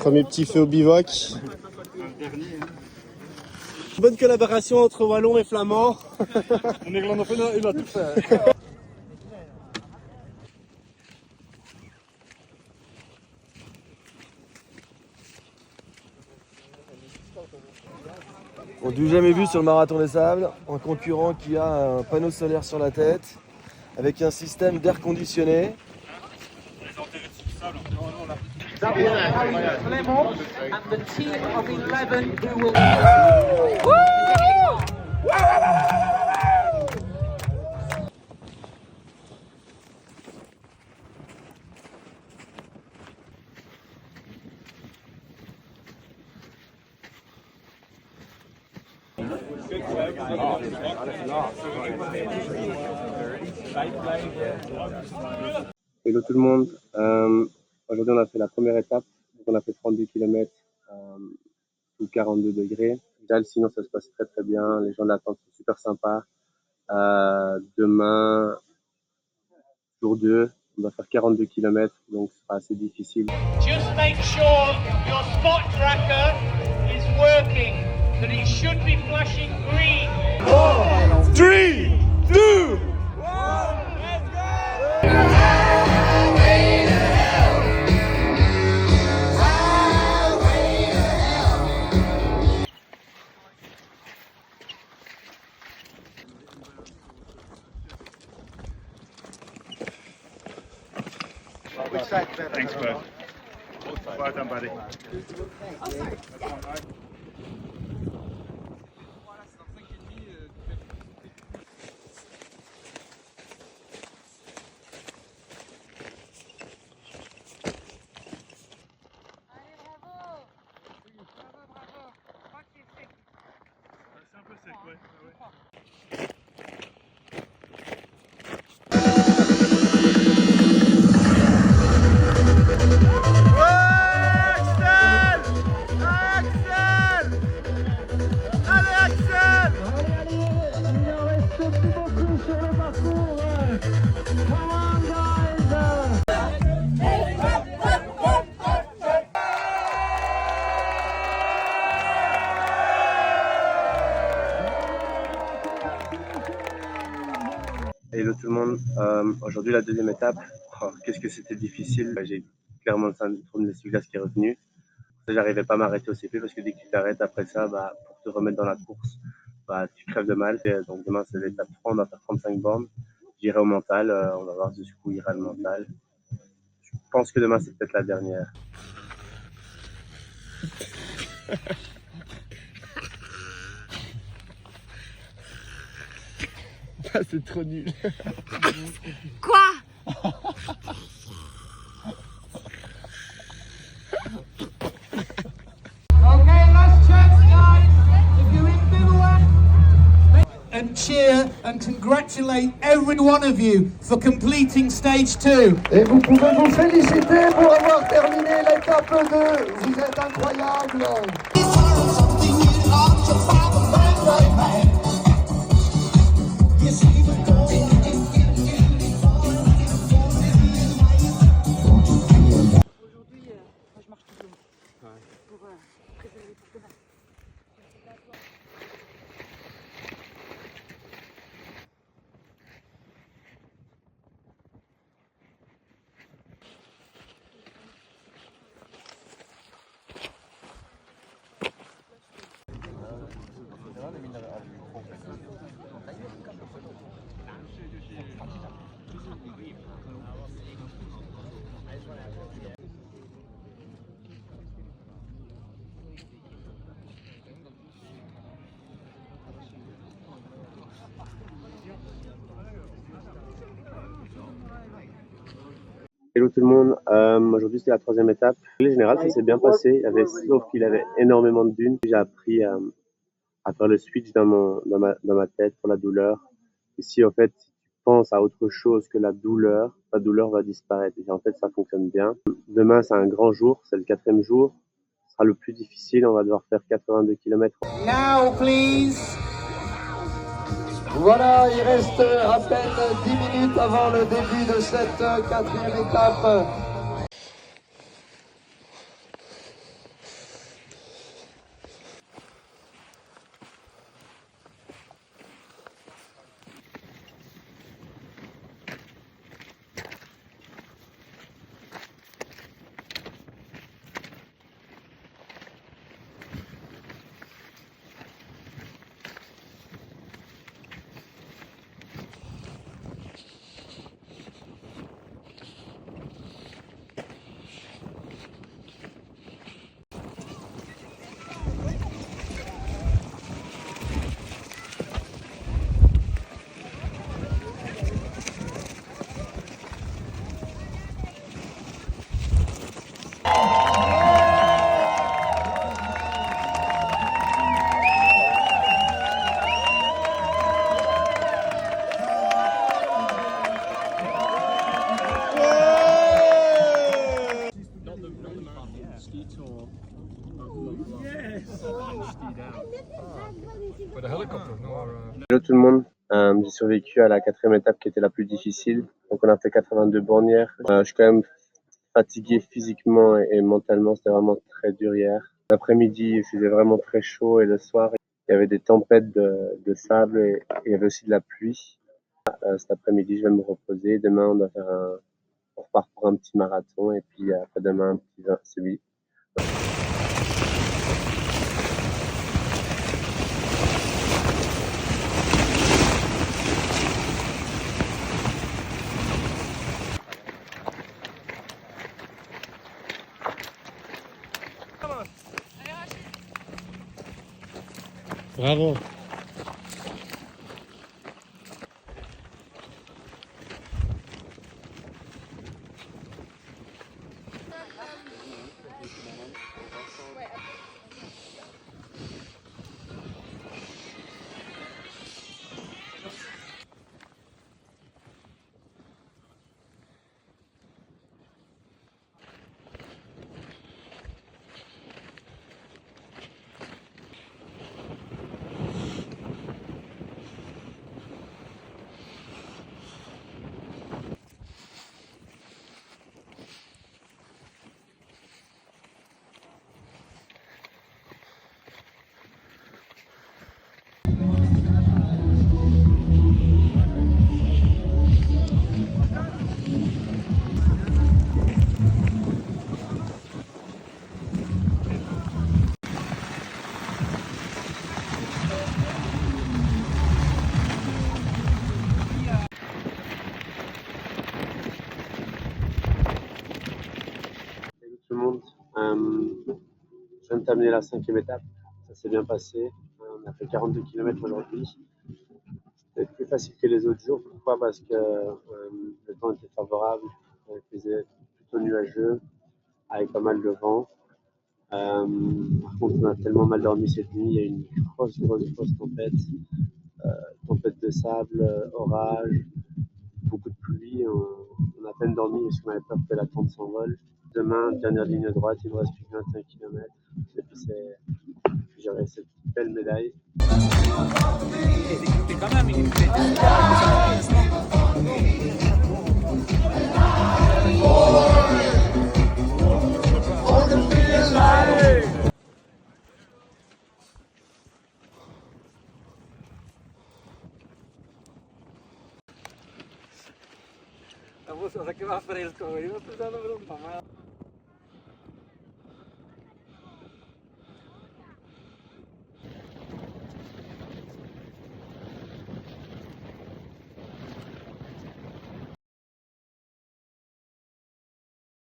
Premier petit feu au bivouac. Bonne collaboration entre Wallons et Flamands. On est glandophones, il va tout faire. On n'a jamais vu sur le Marathon des Sables un concurrent qui a un panneau solaire sur la tête avec un système d'air conditionné. Hello tout le monde, aujourd'hui on a fait la première étape, donc on a fait 32 km sous 42 degrés. Sinon ça se passe très très bien, les gens de l'attente sont super sympas. Demain, jour 2, on va faire 42 km, donc ce sera assez difficile. Just make sure your spot tracker is working, that it should be flashing green. 3, 2, 1, Thanks, bud. Well done, buddy. C'est un peu sec, ouais. Hello tout le monde, aujourd'hui la deuxième étape, qu'est-ce que c'était difficile, j'ai clairement le syndrome de l'essuie-glace qui est revenu. J'arrivais pas à m'arrêter au CP parce que dès que tu t'arrêtes après ça, pour te remettre dans la course, tu crèves de mal. Et donc demain c'est l'étape 3, on va faire 35 bornes, j'irai au mental, on va voir jusqu'où ira le mental. Je pense que demain c'est peut-être la dernière. C'est trop nul. Quoi? Okay, last chance, guys. If you're in bivouac, and cheer and congratulate every one of you for completing stage 2. Et vous pouvez vous féliciter pour avoir terminé l'étape 2. Vous êtes incroyables. Je marche tout le long pour préserver pour demain. Hello tout le monde, aujourd'hui c'était la troisième étape. En général ça s'est bien passé, sauf qu'il y avait énormément de dunes. J'ai appris à faire le switch dans ma tête pour la douleur. Et si en fait si tu penses à autre chose que la douleur va disparaître. Et en fait ça fonctionne bien. Demain c'est un grand jour, c'est le 4e jour. Ce sera le plus difficile, on va devoir faire 82 km. Now, please. Voilà, il reste à peine 10 minutes avant le début de cette 4e étape. Hello tout le monde, j'ai survécu à la 4e étape qui était la plus difficile. Donc on a fait 82 bornières. Je suis quand même fatigué physiquement et mentalement, c'était vraiment très dur hier. L'après-midi, il faisait vraiment très chaud et le soir, il y avait des tempêtes de sable et il y avait aussi de la pluie. Cet après-midi, je vais me reposer. Demain, on repart pour un petit marathon et puis après-demain, un petit celui. Bravo. Salut tout le monde, je viens de terminer la 5e étape, ça s'est bien passé. On a fait 42 km aujourd'hui. C'était plus facile que les autres jours. Pourquoi? Parce que le temps était favorable, il faisait plutôt nuageux, avec pas mal de vent. Par contre, on a tellement mal dormi cette nuit, il y a eu une grosse tempête. Tempête de sable, orage, beaucoup de pluie. On a à peine dormi parce qu'on avait peur que la tente s'envole. Demain, dernière ligne droite, il me reste plus que 25 km. Et puis j'aurai cette belle médaille. Vamos, o sea, ¿qué vas a hacer esto, güey? No estoy dando broma, mamá.